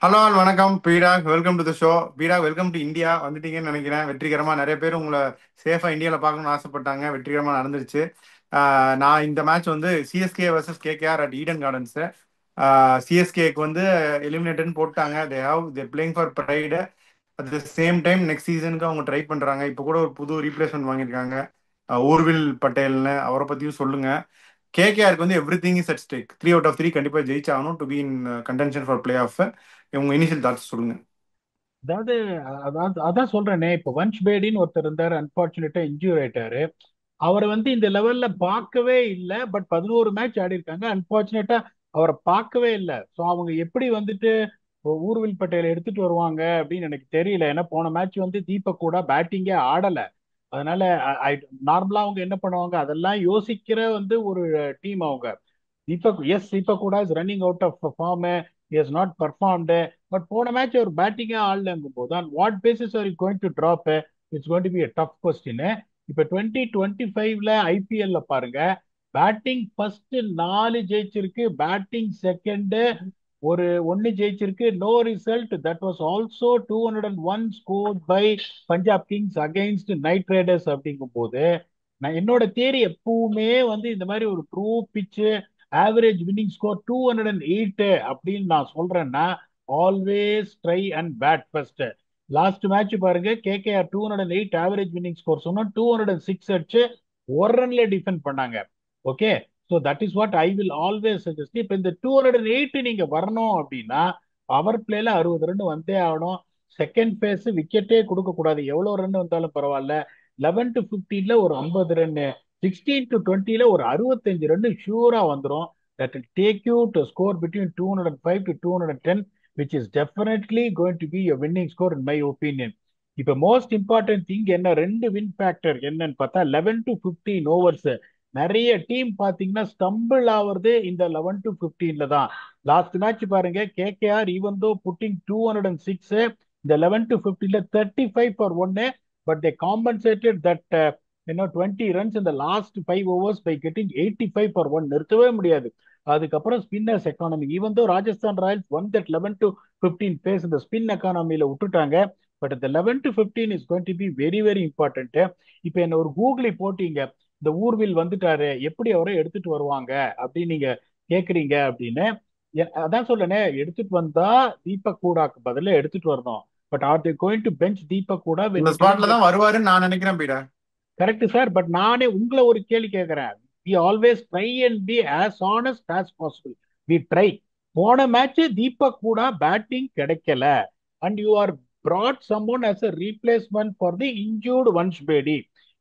Hello all வணக்கம் பீடாக், welcome to the show. பீடாக், வெல்கம் டு இந்தியா. வந்துட்டீங்கன்னு நினைக்கிறேன். வெற்றிகரமா நிறைய பேர் உங்களை சேஃபா இந்தியாவில் பார்க்கணும்னு ஆசைப்பட்டாங்க. வெற்றிகரமா நடந்துருச்சு. நான் இந்த மேட்ச் வந்து CSK versus KKR at Eden Gardens. சிஎஸ்கேக்கு வந்து எலிமினேட்டட்னு போட்டாங்க. They playing for pride. At the same time next சீசனுக்கு அவங்க ட்ரை பண்றாங்க. இப்போ கூட ஒரு புது ரீப்ளேஸ்மெண்ட் வாங்கியிருக்காங்க, ஊர்வில் பட்டேல்னு. அவரை பத்தியும் சொல்லுங்க. கேகேஆருக்கு வந்து everything is at stake. 3 out of 3 கண்டிப்பா ஜெயிச்சாகணும் to be in contention for playoff. உங்க இனிஷியல் தாட்ஸ் சொல்லுங்க. அதாவது அதான் சொல்றேனே. இப்ப வன்ஷ் பேடின்னு ஒருத்தர் இருந்தாரு, அன்பார்ச்சுனேட்டா இன்ஜூர் ஆயிட்டாரு. அவரை வந்து இந்த லெவல்ல பார்க்கவே இல்லை. பட் 11 மேட்ச் ஆடி இருக்காங்க. அன்பார்ச்சுனேட்டா அவரை பார்க்கவே இல்லை. ஸோ அவங்க எப்படி வந்துட்டு ஊர்வில் பட்டேலை எடுத்துட்டு வருவாங்க அப்படின்னு எனக்கு தெரியல. ஏன்னா போன மேட்ச் வந்து தீபக் கூட பேட்டிங்கே ஆடல. அதனால நார்மலா அவங்க என்ன பண்ணுவாங்க, அதெல்லாம் யோசிக்கிற வந்து ஒரு டீம் அவங்க. தீபக் கூட is running out of form. Is not performed. But போன மேட்ச் அவர் பேட்டிங்கே ஆடலங்கும் போது on what basis are you going to drop? It's going to be a tough question. இப்ப 2025ல ஐபிஎல்ல பாருங்க, பேட்டிங் ஃபர்ஸ்ட் 4 ஜெயிச்சிருக்கு, பேட்டிங் செகண்ட் ஒரு ஒன்னு ஜெயிச்சிருக்கு. No result. That was also 201 score by Punjab Kings against Knight Riders. அப்படிங்கும் போது நான் என்னோட தேரி எப்பவுமே வந்து இந்த மாதிரி ஒரு ட்ரூ பிச்சு ஆவரேஜ் வின்னிங் ஸ்கோர் 208 அப்படின்னு நான் சொல்றேன்னா, always try and bat first. Last match பாருங்க, கேகேஆர் 208 ஆவரேஜ் வின்னிங் ஸ்கோர் சொன்னா 206 அடிச்சு ஒரு ரன்ல டிஃபெண்ட் பண்ணாங்க. Okay. So that is what I will always suggest. இப்போ இந்த 208 நீங்க வரணும் அப்படின்னா பவர் பிளேல 60 ரன் வந்தே ஆகணும். செகண்ட் பேஸ் விக்கெட்டே கொடுக்க கூடாது, எவ்வளவு ரன் வந்தாலும் பரவாயில்ல. 11 to 15ல ஒரு 50 ரன், 16 to 20ல ஒரு 65 ரன் ஷூரா வந்துடும். That will take you to score between 205 to 210, which is definitely going to be a winning score in my opinion. இப்ப மோஸ்ட் இம்பார்ட்டன்ட் திங் என்ன, ரெண்டு வின் ஃபேக்டர் என்னன்னு பார்த்தா 11 to 15 ஓவர்ஸ். நிறைய team பாத்தீங்கன்னா stumble ஆவறது இந்த 11 to 15ல தான். லாஸ்ட் மேட்ச் பாருங்க, கேகேஆர் ஈவன் தோ புட்டிங் 206, இந்த 11 to 15ல 35 for 1. But they compensated that 20 runs in the last 5 overs by getting 85 for 1. நிறுத்தவே முடியாது. அதுக்கப்புறம் spinners economy, even though Rajasthan Royals won that 11 to 15 phase இந்த spin எக்கானமியில விட்டுட்டாங்க. But இந்த 11 to 15 is going to be very very important. இப்ப என்ன ஒரு கூகுளி போட்டீங்க, இந்த ஊர்வில் வந்துட்டாரு எப்படி அவரை எடுத்துட்டு வருவாங்க அப்படின்னு நீங்க கேக்குறீங்க அப்படின்னு. அதான் சொல்றேனே, எடுத்துட்டு வந்தா தீபக் கூடாக்கு பதிலா எடுத்துட்டு வரணும். But are they going to bench Deepak Hooda when இந்த he didn't ஸ்பாட்ல get? தான் வருவாருன்னு நான் நினைக்கிறேன் பீடா. Correct sir. பட் நானே உங்களை ஒரு கேள்வி கேட்கிறேன். We always try and be as honest as possible. We try. போன மேட்ச் தீபக் கூட பேட்டிங் கிடைக்கல and you are brought someone as a replacement for the injured Vansh Bedi.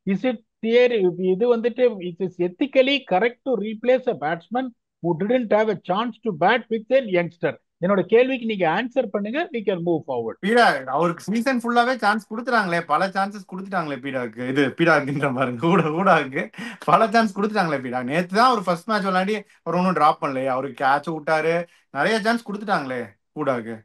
Is it theory, இது வந்துட்டு it is ethically correct to replace a batsman who didn't have a chance to bat with a youngster? என்னோட கேள்விக்கு நீங்க answer பண்ணுங்க. we can move forward. பீடா, அவருக்கு season ஃபுல்லாவே chance கொடுத்துட்டாங்களே, பல chances கொடுத்துட்டாங்களே பீடாக்கு. இது பீடாக்குன்ற பாருங்க, கூட கூடாக்கு பல சான்ஸ் கொடுத்துட்டாங்களே பீடா. நேத்து தான் ஒரு ஃபர்ஸ்ட் மேட்ச் விளையாடி அவர் ஒன்றும் டிராப் பண்ணலையே. அவருக்கு கேட்ச் விட்டாரு, நிறைய சான்ஸ் கொடுத்துட்டாங்களே கூடாக்கு.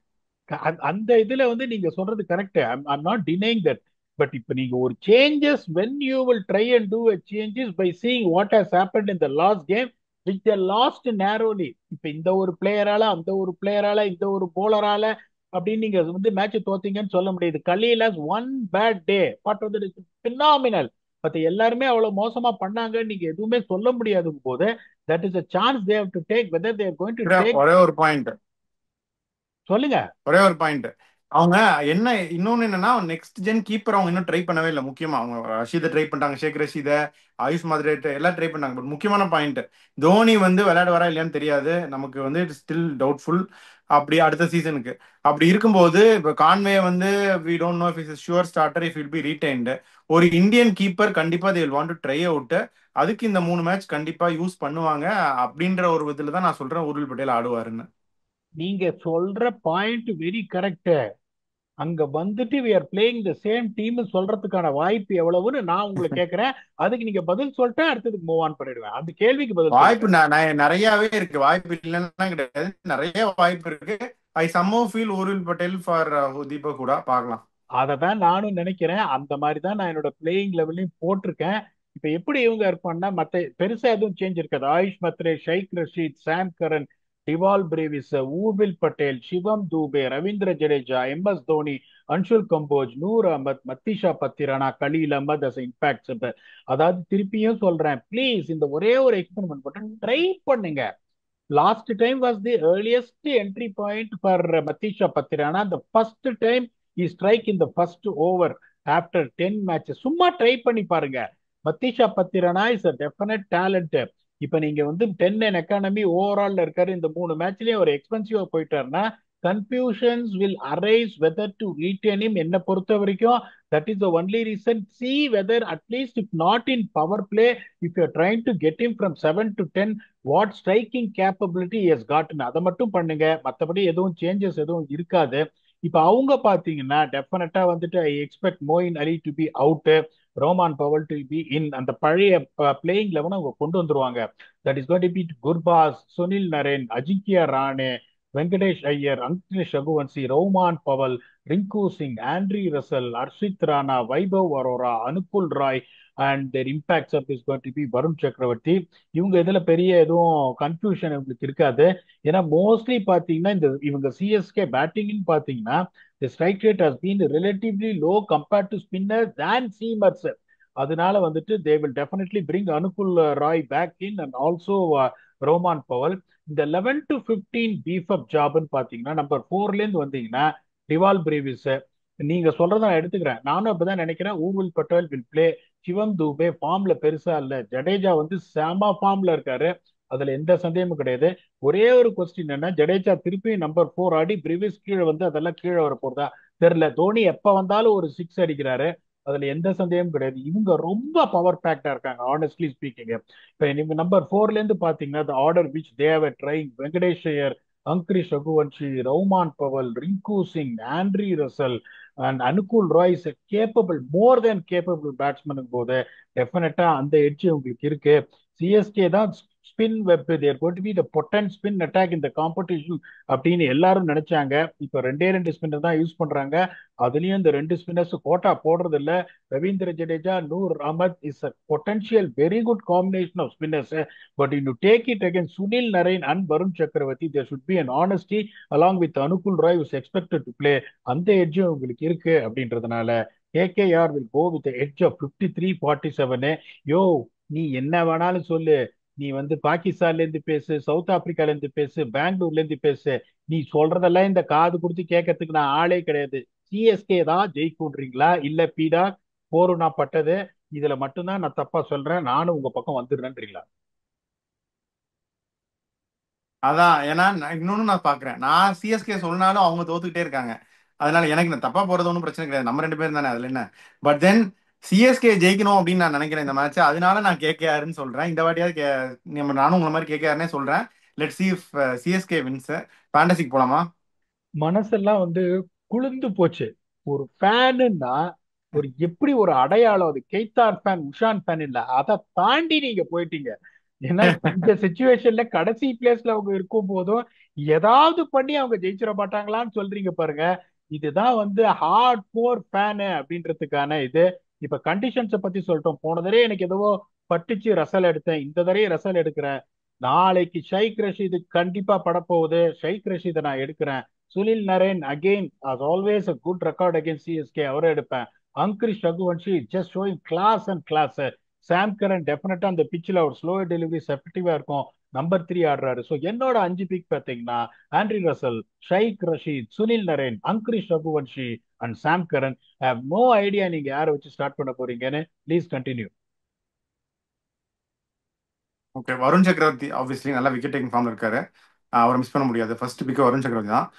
அந்த இதுல வந்து நீங்க சொல்றது correct. I'm not denying that. But இப்ப நீங்க ஒரு changes when you will try and do a changes by seeing what has happened in the last game which they lost narrowly. இப்ப இந்த ஒரு பிளேயரால, அந்த ஒரு பிளேயரால, இந்த ஒரு போலரால அப்படின்னு நீங்க வந்து மேட்ச் தோத்தீங்கன்னு சொல்ல முடியாது. Khaleel has one bad day but வந்து பினாமினல். பட் எல்லாருமே அவ்வளவு மோசமா பண்ணாங்கன்னு நீங்க எதுவுமே சொல்ல முடியாது போது that is a chance they have to take. whether they are going to beeda, take, ஒரே ஒரு பாயிண்ட். சொல்லுங்க. ஒரே ஒரு பாயிண்ட். அவங்க என்ன இன்னொன்னு என்னன்னா, நெக்ஸ்ட் ஜென் கீப்பர் அவங்க இன்னும் ட்ரை பண்ணவே இல்லை. முக்கியமா அவங்க ரஷீதை ட்ரை பண்ணிட்டாங்க, ஷேக் ரஷீதை, ஆயுஷ் மதுரேட் எல்லாம் ட்ரை பண்ணாங்க. பட் முக்கியமான பாயிண்ட், தோனி வந்து விளையாட வரா இல்லையான்னு தெரியாது. நமக்கு வந்து இட்ஸ் ஸ்டில் டவுட்ஃபுல். அப்படி அடுத்த சீசனுக்கு அப்படி இருக்கும்போது இப்போ கான்வே வந்து we don't know if is sure starter if will be retained. ஒரு இந்தியன் கீப்பர் கண்டிப்பா they will want to try out. அதுக்கு இந்த 3 மேட்ச் கண்டிப்பா யூஸ் பண்ணுவாங்க. அப்படின்ற ஒரு விதத்துல தான் நான் சொல்றேன் உருள் பட்டேல் ஆடுவாருன்னு. நீங்க சொல்ற பாயிண்ட் வெரி கரெக்ட். அங்க வந்துட்டு we are playing the same team சொல்றதுக்கான வாய்ப்பு எவ்வளவுன்னு நான் உங்களை கேட்கிறேன். அதுக்கு நீங்க பதில் சொல்லிட்டு அடுத்ததுக்கு மூவ் ஆன் பண்ணிடுவேன். அந்த கேள்விக்கு பதில் சொல்லுங்க. வாய்ப்பு நிறையவே இருக்கு. வாய்ப்பு இல்லைன்னா கிடையாது, நிறைய வாய்ப்பு இருக்கு. ஐ சம்மோ ஃபீல் ஊர்வில் பட்டேல் ஃபார் தீபக் கூட பார்க்கலாம். அதை தான் நானும் நினைக்கிறேன். அந்த மாதிரி தான் நான் என்னோட பிளேயிங் லெவலையும் போட்டிருக்கேன். இப்ப எப்படி இவங்க இருப்பாங்கன்னா, மத்த பெருசா எதுவும் சேஞ்ச் இருக்காது. Ayush Mhatre, Shaik Rasheed, Sam Curran, Dewald Brevis, Urvil Patel, Shivam Dube, Ravindra Jadeja, M S. Dhoni, Anshul Kamboj, Noor Ahmad, Matheesha Pathirana, Khaleel Ahmed as impact sub. அதாவது திருப்பியும் சொல்றேன், ப்ளீஸ் இந்த ஒரே ஒரு எக்ஸ்பெரிமெண்ட் மட்டும் ட்ரை பண்ணுங்க. Last time was the earliest entry point for Matisha Patirana. The first time he strike in the first over after 10 matches. சும்மா try பண்ணி பாருங்க. Matheesha Pathirana is a definite talent. இப்ப நீங்க வந்து 10 and எக்கானமி ஓவரால் இருக்காரு. இந்த 3 மேட்ச்லயும் ஒரு எக்ஸ்பென்சிவா போயிட்டாருன்னா confusions will arise whether to retain him. என்ன பொறுத்த வரைக்கும் that is the only reason. See whether at least if not in power play, if you're trying to get him from 7 to 10, what striking capability is gotten, அதை மட்டும் பண்ணுங்க. மற்றபடி எதுவும் changes எதுவும் இருக்காது. இப்ப அவங்க பாத்தீங்கன்னா டெஃபினட்டா வந்துட்டு I expect Moeen Ali to be out, Rovman Powell to be in. அந்த பழைய பிளேயிங் லெவன் அவங்க கொண்டு வந்துருவாங்க. That is got to be Gurbaz, Sunil Narine, Ajinkya Rahane, Venkatesh Iyer, Angkrish Raghuvanshi, Rovman Powell, Rinku Singh, Andre Russell, Harshit Rana, Vaibhav Arora, Anukul Roy, and their impact sub is got to be Varun Chakravarthy. இவங்க இதுல பெரிய எதுவும் கன்ஃபியூஷன் இவங்களுக்கு இருக்காது. ஏன்னா மோஸ்ட்லி பாத்தீங்கன்னா இந்த இவங்க சிஎஸ்கே பேட்டிங்னு பாத்தீங்கன்னா the strike rate has been relatively low compared to spinners than seamers. அதனால வந்துட்டு they will definitely bring Anukul Roy back in and also Rovman Powell. இந்த 11 to 15 பீஃப் அப் ஜாப்னு பாத்தீங்கன்னா நம்பர் 4ல இருந்து வந்தீங்கன்னா டிவால் பிரேவிஸ். நீங்க சொல்றத நான் எடுத்துக்கிறேன், நானும் அப்படிதான் நினைக்கிறேன். Urvil Patel will play. சிவம் தூபே ஃபார்ம்ல பெருசா இல்ல. ஜடேஜா வந்து செம ஃபார்ம்ல இருக்காரு, அதுல எந்த சந்தேகமும் கிடையாது. ஒரே ஒரு கொஸ்டின் என்ன, ஜடேஜா திருப்பி நம்பர் 4 ஆடி பிரிவிஸ் கீழே வந்து அதெல்லாம் கீழே வர போறதா தெரியல. தோனி எப்ப வந்தாலும் ஒரு சிக்ஸ் அடிக்கிறாரு, அதுல எந்த சந்தேகமும் கிடையாது. இவங்க ரொம்ப பவர் பேக்டா இருக்காங்க ஆனஸ்ட்லி ஸ்பீக்கிங். இப்ப நீங்க நம்பர் 4ல இருந்து பாத்தீங்கன்னா the order which they have trying Venkatesh Iyer, Angkrish Raghuvanshi, Rovman Powell, Rinku Singh, Andre Russell and Anukul Roy is capable, more than capable batsman போது டெஃபினட்டா அந்த எட்ஜ் உங்களுக்கு இருக்கு. சிஎஸ்கே தான் spin web, there got be the potent spin attack இந்த காம்படிஷன் அப்படின்னு எல்லாரும் நினைச்சாங்க. இப்ப ரெண்டே ரெண்டு ஸ்பின்னர் தான் யூஸ் பண்றாங்க, அதுலயும் இந்த ரெண்டு ஸ்பின்னர்ஸ் கோட்டா போடுறது இல்ல. Ravindra Jadeja, Noor Ahmad is a potential very good combination of spinners. But you take it again Sunil Narine and Varun Chakravarthy, there should be an honesty along with Anukul Roy is expected to play. அந்த எட்ஜ் உங்களுக்கு இருக்கு அப்படின்றதுனால KKR will go with edge of 53-47. Yo, நீ என்ன வேணாலும் சொல்லு, நீ வந்து பாகிஸ்தான்ல இருந்து பேசு, சவுத் ஆப்பிரிக்கால இருந்து பேசு, பெங்களூர்ல இருந்து பேசு, நீ சொல்றதெல்லாம் இந்த காது கொடுத்து கேட்கறதுக்கு நான் ஆளே கிடையாது. சிஎஸ்கே தான் ஜெயிக்கும்ன்றீங்களா இல்ல பீடா போரு நான் பட்டது, இதுல மட்டும்தான் நான் தப்பா சொல்றேன், நானும் உங்க பக்கம் வந்துடுறேன்றீங்களா? அதான் ஏன்னா இன்னொன்னு நான் பாக்குறேன், நான் சிஎஸ்கே சொன்னாலும் அவங்க தோத்துக்கிட்டே இருக்காங்க. அதனால எனக்கு நான் தப்பா போறது ஒன்றும் பிரச்சனை கிடையாது, நம்ம ரெண்டு பேரும் தானே, அதுல என்ன. பட் தென் சிஎஸ்கே ஜெயிக்கணும் அப்படின்னு நான் நினைக்கிறேன் இந்த மேட்ச், அதனால நான் கேகேஆர்னு சொல்றேன். இந்த வாட்டியாவது நானும் உங்களை மாதிரி கேகேஆர்னே சொல்றேன். Let see if CSK wins. ஃபேண்டசிக்கு போலாமா? மனசெல்லாம் வந்து குளிர்ந்து போச்சு. ஒரு ஃபேனுன்னா ஒரு எப்படி ஒரு அடையாளம், அது கெய்தார் ஃபேன் உஷான் ஃபேன் இல்ல, அதை தாண்டி நீங்க போயிட்டீங்க. ஏன்னா இந்த சுச்சுவேஷன்ல கடைசி பிளேஸ்ல அவங்க இருக்கும் போதும் ஏதாவது பண்ணி அவங்க ஜெயிச்சிட மாட்டாங்களான்னு சொல்றீங்க பாருங்க. இதுதான் வந்து ஹார்ட் கோர் ஃபேனு அப்படின்றதுக்கான இது. இப்ப கண்டிஷன்ஸை பத்தி சொல்லிட்டோம். போன தடவை எனக்கு எதுவோ பட்டுச்சு ரசல் எடுத்தேன், இந்த தடவை ரசல் எடுக்கிறேன். நாளைக்கு ஷைக் ரஷீது கண்டிப்பா படப்போகுது, ஷைக் ரஷீதை நான் எடுக்கிறேன். Sunil Narine again as always a good record against CSK, அவரை எடுப்பேன். Angkrish Raghuvanshi just showing class and class. Sam Curran டெஃபினட்டா அந்த பிச்சில் அவர் ஸ்லோ டெலிவரி எஃபெக்டிவா இருக்கும், நம்பர் 3 ஆடுறாரு. ஸோ என்னோட 5 பிக் பார்த்தீங்கன்னா Andre Russell, Shaik Rasheed, Sunil Narine, Angkrish Raghuvanshi and Sam Curran. Have no idea நீங்க யாரை வச்சு ஸ்டார்ட் பண்ண போறீங்கன்னு. Please continue. ஓகே, வருண் சக்கரவர்த்தி ஆப்வியஸ்லி நல்ல விக்கெட் டேக்கிங் ஃபார்ம்ல இருக்காரு. அவரை மிஸ் பண்ண முடியாது. ஃபர்ஸ்ட் பிக் வருண் சக்கரவர்த்தி தான்.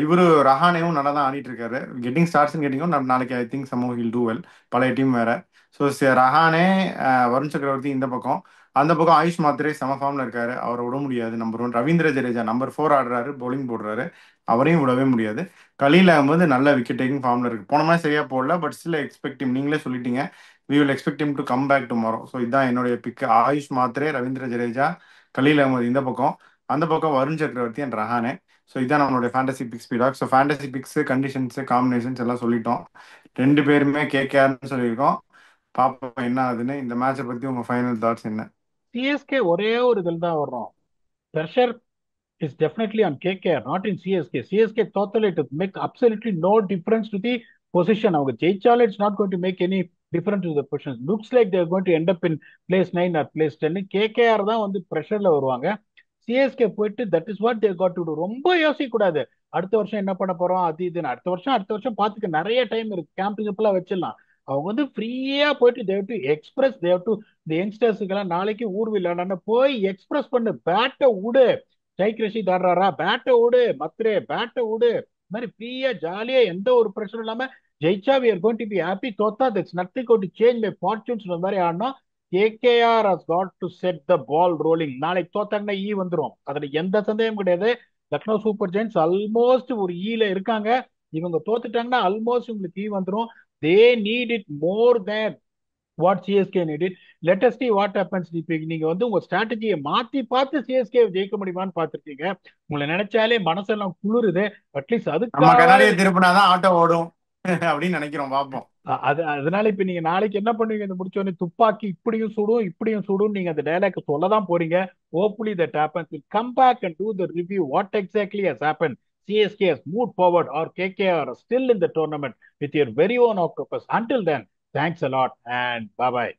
இவரு ரஹானேவும் நல்லா தான் ஆடிட்டு இருக்காரு. கெட்டிங் ஸ்டார்ட்ஸ் கெட்டிங்கும் நாளைக்கு I think Sam he'll do well. பழைய டீம் வேற. ஸோ ரஹானே, வருண் சக்கரவர்த்தி இந்த பக்கம். அந்த பக்கம் ஆயுஷ் மாத்ரே செம ஃபார்ம்ல இருக்காரு, அவரை விட முடியாது. நம்பர் 1 ரவீந்திர ஜடேஜா நம்பர் 4 ஆடுறாரு, பவுலிங் போடுறாரு, அவரையும் விடவே முடியாது. கலீல் அகமது நல்ல விக்கெட் டேக்கிங் ஃபார்ம்ல இருக்கு. போன மாதிரி சரியா போடல, பட் ஸ்டில் எக்ஸ்பெக்ட் நீங்களே சொல்லிட்டீங்க. We will expect him to come back tomorrow. So இதுதான் என்னுடைய பிக். ஆயுஷ் மாத்ரே, ரவீந்திர ஜடேஜா, கலீல் அகமது இந்த பக்கம். அந்த பக்கம் வருண் சக்கரவர்த்தி அண்ட் ரஹானே. ஸோ இதான் நம்மளுடைய ஃபேண்டசி பிக்ஸ் பீடாக். So fantasy picks, conditions, combinations எல்லாம் சொல்லிட்டோம். ரெண்டு பேருமே கேகேஆர்னு சொல்லியிருக்கோம். பாப்போம் என்ன ஆகுதுன்னு. இந்த மேட்சை பத்தி உங்க ஃபைனல் தாட்ஸ் என்ன? சிஎஸ்கே ஒரே ஒரு இதில் தான் வர்றோம், pressure It's definitely on KKR, not in CSK. CSK totally to make absolutely no difference to the position. அவங்க ஜெயிச்சாலும் it's not going to make any difference to the position. Looks like they're going to end up in place 9 or place 10. KKR தான் வந்து ப்ரெஷர்ல வருவாங்க. CSK போயிட்டு that is what they got to to. ரொம்ப யோசிக்க கூடாது அடுத்த வருஷம் என்ன பண்ண போறோம் அது இதுன்னு. அடுத்த வருஷம் பார்த்துக்க நிறைய டைம் இருக்கு. கேம்பிங் எல்லாம் வச்சிடலாம். அவங்க வந்து ஃப்ரீயா போயிட்டு they've to express they've to இந்த யங்ஸ்டர்ஸுக்கெல்லாம் நாளைக்கு ஊர் விளையாடான போய் எக்ஸ்பிரஸ் பண்ணு. பேட்டை விடு. ஜெய்க் ரஷீத் ஆடுறாரா, பேட்டை விடு. மத்ரே பேட்டை விடு. இந்த மாதிரி ஃப்ரீயா ஜாலியா எந்த ஒரு பிரச்சனை இல்லாம ஜெயிச்சா we are going to be happy. தோத்தா that's nothing going to change my fortunes மாதிரி ஆடணும். KKR has got to set the ball rolling. நாளைக்கு தோத்தாங்கன்னா வந்துரும், அதுல எந்த சந்தேகம் கிடையாது. லக்னோ சூப்பர் ஜெயின்ஸ் ஆல்மோஸ்ட் ஒரு ல இருக்காங்க. இவங்க தோத்துட்டாங்கன்னா ஆல்மோஸ்ட் உங்களுக்கு வந்துரும். They need it more than what CSK need it. Let us see what happens. இப்போ நீங்க வந்து உங்க ஸ்ட்ராட்டஜியை மாத்தி பார்த்து சிஎஸ்கே ஜெயிக்க முடியுமான்னு பார்த்துருக்கீங்க. உங்களை நினைச்சாலே மனசெல்லாம் குளிருது. அட்லீஸ்ட் நம்ம அதுக்காவது கண்ணாடியை திருப்பினாதான் ஆட்டோ ஓடும் அப்படின்னு நினைக்கிறோம், பார்ப்போம். அதனால இப்ப நீங்க நாளைக்கு என்ன பண்ணுவீங்க? இந்த முடிச்ச உடனே துப்பாக்கி இப்படியும் சுடும் இப்படியும் சுடும் நீங்க அந்த டைலாக் சொல்லதான் போறீங்க. Hopefully that happens. We'll come back and do the review what exactly has happened. CSK has moved forward or KKR are still in the tournament with your very own octopus. Until then, thanks a lot and bye bye.